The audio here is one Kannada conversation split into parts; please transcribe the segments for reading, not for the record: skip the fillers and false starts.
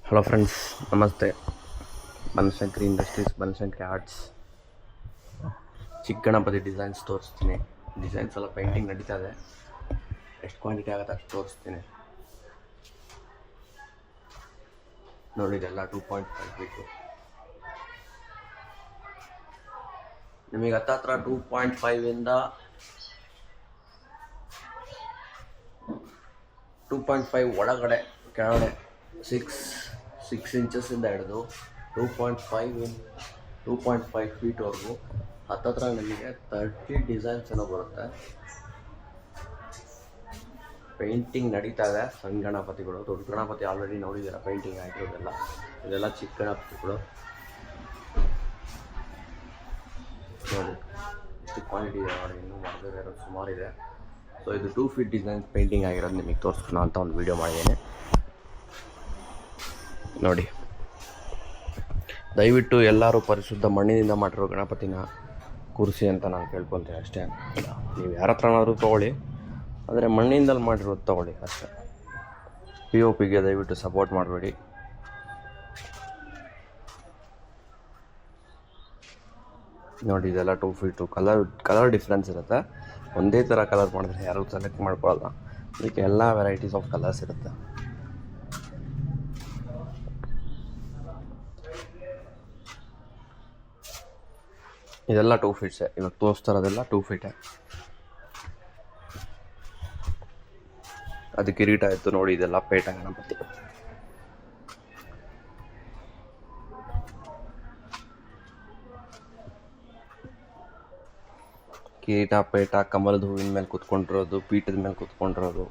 ಹಲೋ ಫ್ರೆಂಡ್ಸ್, ನಮಸ್ತೆ. Banashankari industries, Banashankari arts. ಚಿಕ್ಕ ಗಣಪತಿ ಡಿಸೈನ್ಸ್ ತೋರಿಸ್ತೀನಿ. ಡಿಸೈನ್ಸ್ ಎಲ್ಲ ಪೇಂಟಿಂಗ್ ನಡೀತಾ ಇದೆ. ಎಷ್ಟು ಕ್ವಾಂಟಿಟಿ ಆಗುತ್ತೆ ಅಷ್ಟು ತೋರಿಸ್ತೀನಿ. ನೋಡಿ, ಇದೆಲ್ಲ 2.5 ಫೀಟು. ನಿಮಗೆ ಹತ್ತತ್ರ 2.5ಇಂದ 2.5 ಒಳಗಡೆ ಕೆಳಗಡೆ 6 ಇಂಚಸ್ಸಿಂದ ಹಿಡಿದು 2.5 ಫೀಟ್ವರೆಗೂ ಹತ್ತತ್ರ ನಿಮಗೆ 30 ಡಿಸೈನ್ಸ್ ಏನೋ ಬರುತ್ತೆ. ಪೇಂಟಿಂಗ್ ನಡೀತಾ ಇದೆ. ಸಣ್ಣ ಗಣಪತಿಗಳು, ದೊಡ್ಡ ಗಣಪತಿ ಆಲ್ರೆಡಿ ನೋಡಿದ್ದೀರ, ಪೇಂಟಿಂಗ್ ಆಗಿರೋದೆಲ್ಲ. ಇದೆಲ್ಲ ಚಿಕ್ಕ ಗಣಪತಿಗಳು. ನೋಡಿ ಎಷ್ಟು ಕ್ವಾಲಿಟಿ ಇದೆ ನೋಡಿ, ಇನ್ನೂ ಮಾಡದೇ ಇರೋದು ಸುಮಾರಿದೆ. ಸೊ ಇದು 2 ಫೀಟ್ ಡಿಸೈನ್ ಪೇಂಟಿಂಗ್ ಆಗಿರೋದು ನಿಮಗೆ ತೋರಿಸ್ಕೊಳ ಅಂತ ಒಂದು ವಿಡಿಯೋ ಮಾಡಿದ್ದೀನಿ. ನೋಡಿ, ದಯವಿಟ್ಟು ಎಲ್ಲರೂ ಪರಿಶುದ್ಧ ಮಣ್ಣಿನಿಂದ ಮಾಡಿರೋ ಗಣಪತಿನ ಕೂರಿಸಿ ಅಂತ ನಾನು ಕೇಳ್ಕೊತೀನಿ ಅಷ್ಟೇ. ನೀವು ಯಾರ ಹತ್ರನಾದ್ರೂ ತೊಗೊಳ್ಳಿ, ಆದರೆ ಮಣ್ಣಿಂದಲ್ಲಿ ಮಾಡಿರೋದು ತೊಗೊಳ್ಳಿ ಅಷ್ಟೇ. POPಗೆ ದಯವಿಟ್ಟು ಸಪೋರ್ಟ್ ಮಾಡಬೇಡಿ. ನೋಡಿ, ಇದೆಲ್ಲ 2 ಫೀಟು. ಕಲರ್ ಡಿಫ್ರೆನ್ಸ್ ಇರುತ್ತೆ. ಒಂದೇ ಥರ ಕಲರ್ ಮಾಡಿದ್ರೆ ಯಾರೂ ಸೆಲೆಕ್ಟ್ ಮಾಡ್ಕೊಳ್ಳಲ್ಲ. ಅದಕ್ಕೆ ಎಲ್ಲ ವೆರೈಟೀಸ್ ಆಫ್ ಕಲರ್ಸ್ ಇರುತ್ತೆ. ಇದೆಲ್ಲ 2 ಫೀಟ್ಸೇ. ಇವಾಗ ತೋರಿಸ್ತಾ ಇರೋದೆಲ್ಲ 2 ಫೀಟೇ. ಅದು ಕಿರೀಟ ಇತ್ತು ನೋಡಿ, ಇದೆಲ್ಲ ಪೇಟ ಗಣಪತಿ. ಕಿರೀಟ, ಪೇಟ, ಕಮಲದ ಹೂವಿನ ಮೇಲೆ ಕೂತ್ಕೊಂಡಿರೋದು, ಪೀಠದ ಮೇಲೆ ಕೂತ್ಕೊಂಡಿರೋದು.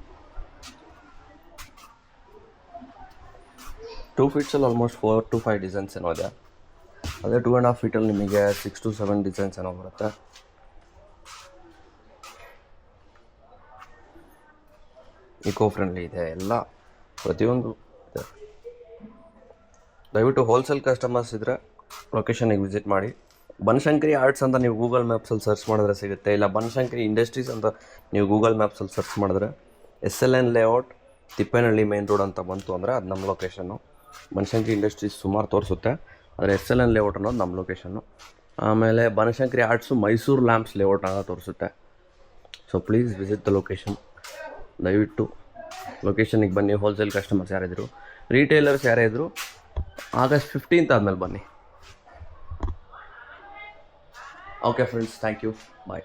2 ಫೀಟ್ಸಲ್ಲಿ ಆಲ್ಮೋಸ್ಟ್ 4 to 5 ಡಿಸೈನ್ಸ್ ಏನೋ ಇದೆ. ಅದೇ 2.5 ಫೀಟಲ್ಲಿ ನಿಮಗೆ 6 to 7 ಡಿಸೈನ್ಸ್ ಏನೋ ಬರುತ್ತೆ. ಇಕೋ ಫ್ರೆಂಡ್ಲಿ ಇದೆ ಎಲ್ಲ, ಪ್ರತಿಯೊಂದು ಇದೆ. ದಯವಿಟ್ಟು ಹೋಲ್ಸೇಲ್ ಕಸ್ಟಮರ್ಸ್ ಇದ್ದರೆ ಲೊಕೇಶನಿಗೆ ವಿಸಿಟ್ ಮಾಡಿ. ಬನಶಂಕರಿ ಆರ್ಟ್ಸ್ ಅಂತ ನೀವು ಗೂಗಲ್ ಮ್ಯಾಪ್ಸಲ್ಲಿ ಸರ್ಚ್ ಮಾಡಿದ್ರೆ ಸಿಗುತ್ತೆ. ಇಲ್ಲ ಬನಶಂಕರಿ ಇಂಡಸ್ಟ್ರೀಸ್ ಅಂತ ನೀವು ಗೂಗಲ್ ಮ್ಯಾಪ್ಸಲ್ಲಿ ಸರ್ಚ್ ಮಾಡಿದ್ರೆ SLN layout, Tippenahalli main road ಅಂತ ಬಂತು ಅಂದರೆ ಅದು ನಮ್ಮ ಲೊಕೇಶನ್ನು. ಬನಶಂಕರಿ ಇಂಡಸ್ಟ್ರೀಸ್ ಸುಮಾರು ತೋರಿಸುತ್ತೆ, ಆದರೆ SLN ಲೇಔಟ್ ಅನ್ನೋದು ನಮ್ಮ ಲೊಕೇಶನ್ನು. ಆಮೇಲೆ Banashankari arts Mysuru lamps layout ಅಂತ ತೋರಿಸುತ್ತೆ. So please visit the location. ದಯವಿಟ್ಟು ಲೊಕೇಶನಿಗೆ ಬನ್ನಿ. ಹೋಲ್ಸೇಲ್ ಕಸ್ಟಮರ್ಸ್ ಯಾರಿದ್ರು, ರೀಟೇಲರ್ಸ್ ಯಾರೇ ಇದ್ದರು, August 15th ಆದಮೇಲೆ ಬನ್ನಿ. Okay friends, thank you, bye.